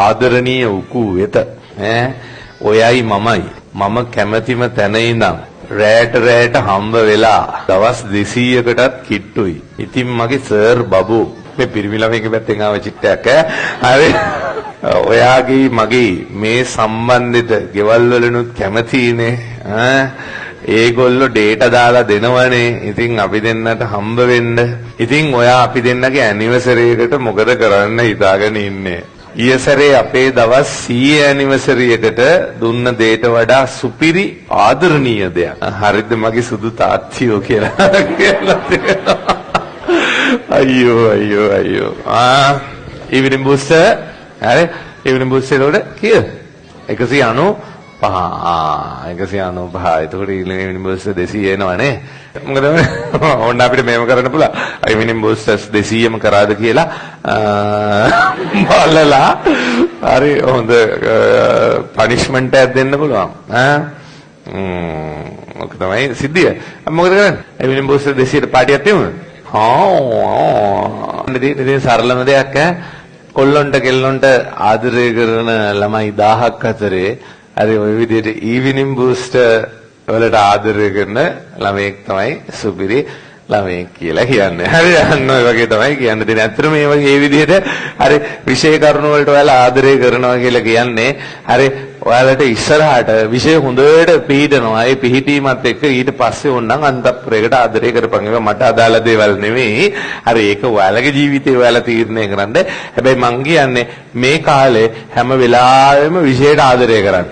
ආදරණීය උකු වෙත ඔයයි මමයි මම කැමැතිම තැන ඉඳන් රැට හම්බ වෙලා දවස් 200කටත් කිට්ටුයි. ඉතින් මගේ සර් බබු මේ පිරිමි ළමයිගේ පැත්තෙන් ආව චිත්තයක් හරි ඔයාගේ මගේ මේ සම්බන්ධෙට ගෙවල් වලනුත් කැමතිනේ ඒගොල්ලෝ ඩේටා දාලා දෙනවනේ. ඉතින් අපි දෙන්නට හම්බ වෙන්න. ඉතින් ඔයා අපි දෙන්නගේ ඇනිවර්සරි එකට මොකද කරන්න හිතාගෙන ඉන්නේ? ඊයසරේ අපේ දවස් 100 ඇනිවර්සරි එකට දුන්න දෙයට වඩා සුපිරි ආදරණීය දෙයක්. හරිද මගේ සුදු තාත්තියෝ කියලා තියෙනවා. අයියෝ. ඉවිනින් බූස්ටර් හරි ඉවිනින් බූස්ටර් වල කීයද? 195. 195. එතකොට ඉවිනින් බූස්ටර් 200 එනවනේ. මොකද ඕන්න අපිට මේව කරන්න පුළුවන්. ඉවිනින් බූස්ටර්ස් 200ම කරාද කියලා බලලා හරි හොඳ පනිෂ්මන්ට් එකක් දෙන්න පුළුවන්. ඔක තමයි සිද්ධිය. මොකද කරන්නේ? ඉවිනින් බූස්ටර් 200ට පාටියක් තියමුද? ඉතින් සරලම දෙයක් කොල්ලොන්ට කෙල්ලොන්ට ආදරය කරන ළමයි 1000ක් අතරේ හරි ওই විදිහට ඊවිනින් බූස්ටර් වලට ආදරය කරන ළමයෙක් තමයි සුපිරි ළමයෙක් කියලා කියන්නේ. හරි අන්න ඔය වගේ තමයි කියන්න දෙන්නේ. ඇත්තටම මේ වගේ මේ විදිහට හරි විශේෂ කරුණු වලට ඔයාලා ආදරය කරනවා කියලා කියන්නේ හරි ඔයාලට ඉස්සරහට විශේෂ හොඳට පිළිදනවා. ඒ පිළිහිටීමත් එක්ක ඊට පස්සේ ඕනනම් අන්තප්‍රයකට ආදරය කරපන්. ඒක මට අදාළ දේවල් නෙවෙයි. හරි ඒක ඔයාලගේ ජීවිතේ ඔයාලා තීරණය කරන්න. හැබැයි මං කියන්නේ මේ කාලේ හැම වෙලාවෙම විශේෂ ආදරය කරන්න.